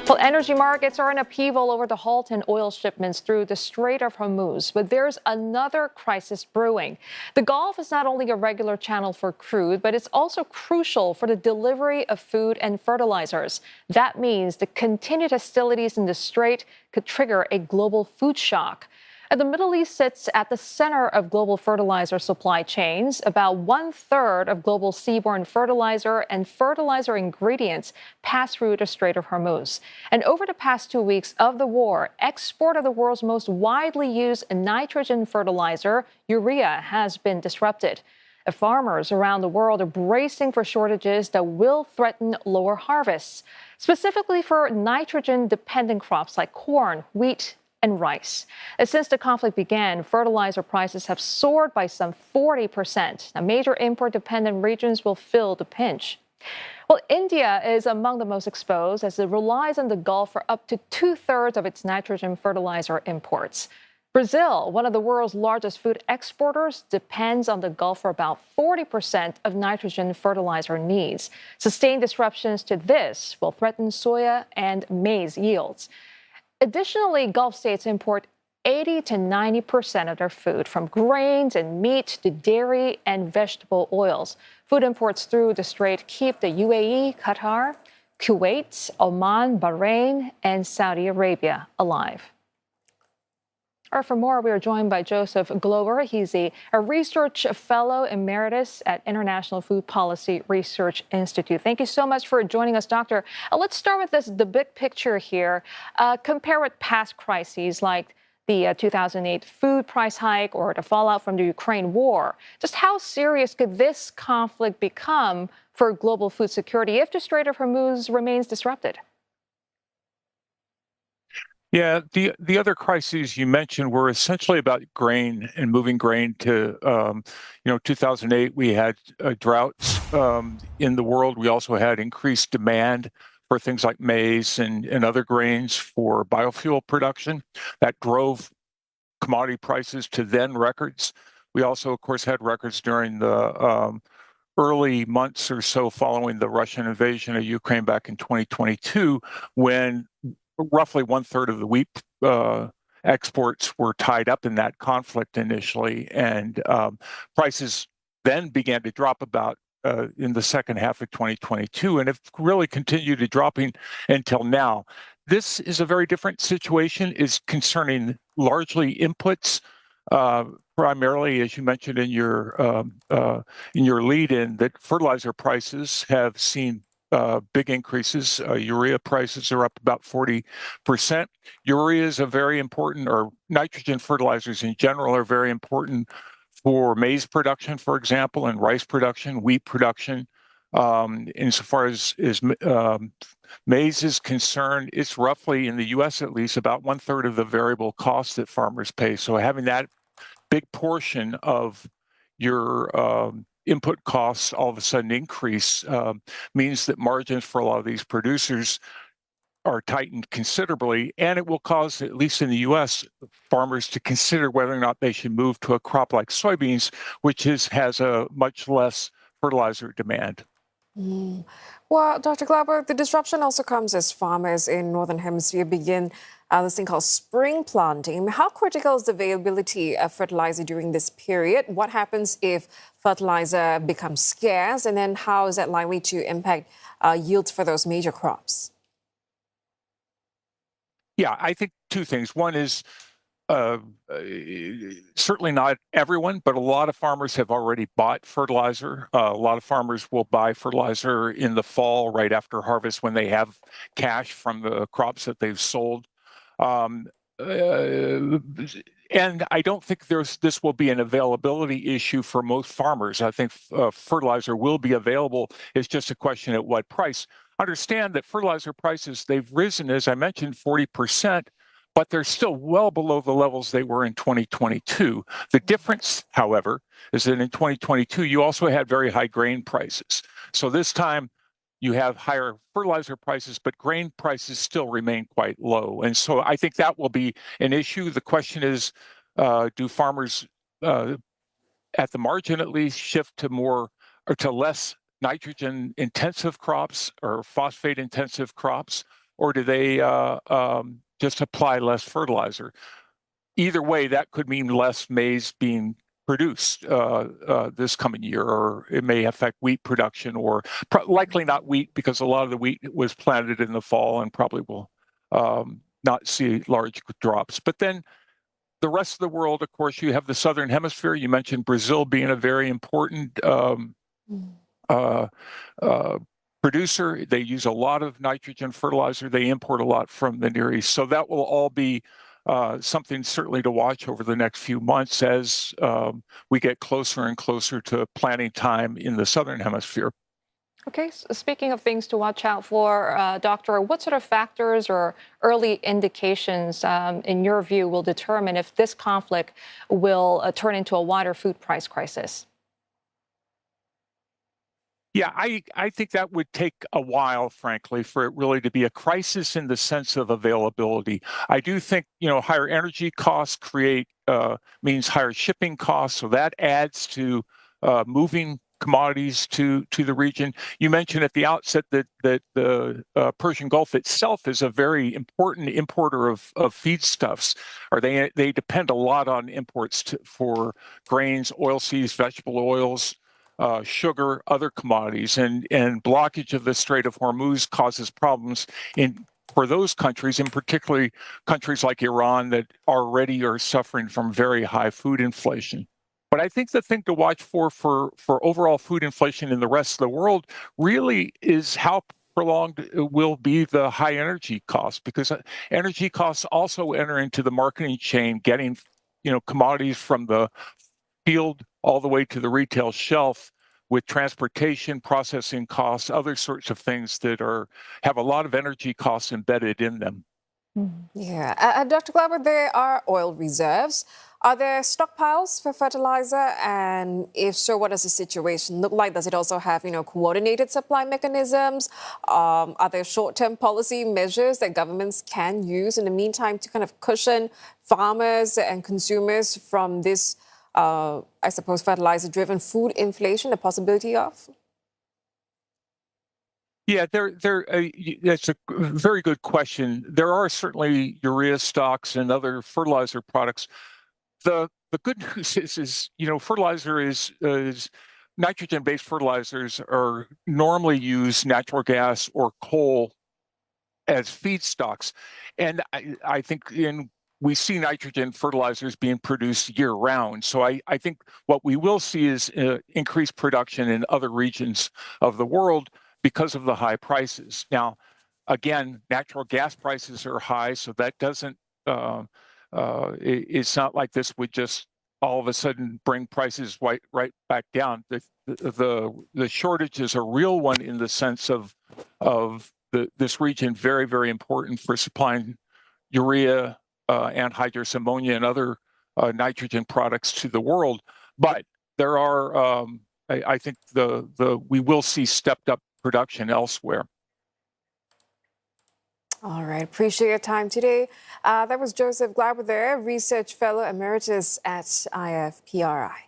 Well, energy markets are in upheaval over the halt in oil shipments through the Strait of Hormuz, but there's another crisis brewing. The Gulf is not only a regular channel for crude, but it's also crucial for the delivery of food and fertilizers. That means the continued hostilities in the strait could trigger a global food shock. And the Middle East sits at the center of global fertilizer supply chains. About 1/3 of global seaborne fertilizer and fertilizer ingredients pass through the Strait of Hormuz. And over the past 2 weeks of the war, export of the world's most widely used nitrogen fertilizer, urea, has been disrupted. Farmers around the world are bracing for shortages that will threaten lower harvests, specifically for nitrogen-dependent crops like corn, wheat, and rice. Since the conflict began, fertilizer prices have soared by some 40%. Now, major import-dependent regions will feel the pinch. Well, India is among the most exposed as it relies on the Gulf for up to 2/3 of its nitrogen fertilizer imports. Brazil, one of the world's largest food exporters, depends on the Gulf for about 40% of nitrogen fertilizer needs. Sustained disruptions to this will threaten soya and maize yields. Additionally, Gulf states import 80 to 90% of their food, from grains and meat to dairy and vegetable oils. Food imports through the strait keep the UAE, Qatar, Kuwait, Oman, Bahrain, and Saudi Arabia alive. For more, we are joined by Joseph Glauber. He's a research fellow emeritus at International Food Policy Research Institute. Thank you so much for joining us, Doctor. Let's start with the big picture here. Compare with past crises like the 2008 food price hike or the fallout from the Ukraine war. Just how serious could this conflict become for global food security if the Strait of Hormuz remains disrupted? Yeah, the other crises you mentioned were essentially about grain and moving grain to, 2008, we had droughts in the world. We also had increased demand for things like maize and other grains for biofuel production. That drove commodity prices to then records. We also, of course, had records during the early months or so following the Russian invasion of Ukraine back in 2022, when roughly 1/3 of the wheat exports were tied up in that conflict initially, and prices then began to drop about in the second half of 2022, and have really continued to dropping until now. This is a very different situation, is concerning largely inputs, primarily, as you mentioned in your lead-in, that fertilizer prices have seen big increases. Urea prices are up about 40%. Urea is a very important, or nitrogen fertilizers in general are very important for maize production, for example, and rice production, wheat production. Insofar as maize is concerned, it's roughly, in the U.S. at least, about 1/3 of the variable costs that farmers pay. So having that big portion of your input costs all of a sudden increase means that margins for a lot of these producers are tightened considerably, and it will cause, at least in the U.S., farmers to consider whether or not they should move to a crop like soybeans, which has a much less fertilizer demand. Well, Dr. Glauber, the disruption also comes as farmers in Northern Hemisphere begin this thing called spring planting. How critical is the availability of fertilizer during this period? What happens if fertilizer becomes scarce? And then how is that likely to impact yields for those major crops? Yeah, I think two things. One is certainly not everyone, but a lot of farmers have already bought fertilizer. A lot of farmers will buy fertilizer in the fall, right after harvest, when they have cash from the crops that they've sold. And I don't think this will be an availability issue for most farmers. I think fertilizer will be available. It's just a question at what price. Understand that fertilizer prices, they've risen, as I mentioned, 40%, but they're still well below the levels they were in 2022. The difference, however, is that in 2022, you also had very high grain prices. So this time, you have higher fertilizer prices, but grain prices still remain quite low. And so I think that will be an issue. The question is, do farmers, at the margin at least, shift to more or to less nitrogen-intensive crops or phosphate-intensive crops? or do they just apply less fertilizer? Either way, that could mean less maize being produced this coming year, or it may affect wheat production, or likely not wheat, because a lot of the wheat was planted in the fall and probably will not see large drops. But then the rest of the world, of course, you have the southern hemisphere. You mentioned Brazil being a very important producer. They use a lot of nitrogen fertilizer. They import a lot from the Near East. So that will all be something certainly to watch over the next few months as we get closer and closer to planting time in the southern hemisphere. Okay, so speaking of things to watch out for, Doctor, what sort of factors or early indications, in your view, will determine if this conflict will turn into a wider food price crisis? Yeah, I think that would take a while, frankly, for it really to be a crisis in the sense of availability. I do think, higher energy costs means higher shipping costs, so that adds to moving commodities to the region. You mentioned at the outset that the Persian Gulf itself is a very important importer of feedstuffs, or they depend a lot on imports for grains, oilseeds, vegetable oils, sugar, other commodities, and blockage of the Strait of Hormuz causes problems for those countries, and particularly countries like Iran that already are suffering from very high food inflation. But I think the thing to watch for overall food inflation in the rest of the world really is how prolonged will be the high energy costs, because energy costs also enter into the marketing chain, getting commodities from the field all the way to the retail shelf, with transportation, processing costs, other sorts of things that have a lot of energy costs embedded in them. Yeah. Dr. Glauber, there are oil reserves. Are there stockpiles for fertilizer? And if so, what does the situation look like? Does it also have, coordinated supply mechanisms? Are there short-term policy measures that governments can use in the meantime to kind of cushion farmers and consumers from this, I suppose, fertilizer-driven food inflation, the possibility of? Yeah, that's a very good question. There are certainly urea stocks and other fertilizer products. The good news is fertilizer is nitrogen-based fertilizers are normally use natural gas or coal as feedstocks, and I think we see nitrogen fertilizers being produced year-round. So I think what we will see is increased production in other regions of the world because of the high prices. Now, again, natural gas prices are high, so that doesn't. It's not like this would just all of a sudden bring prices right back down. The shortage is a real one in the sense of this region very, very important for supplying urea, anhydrous ammonia, and other nitrogen products to the world. But there are, I think, we will see stepped up production elsewhere. All right. Appreciate your time today. That was Joseph Glauber there, Research Fellow Emeritus at IFPRI.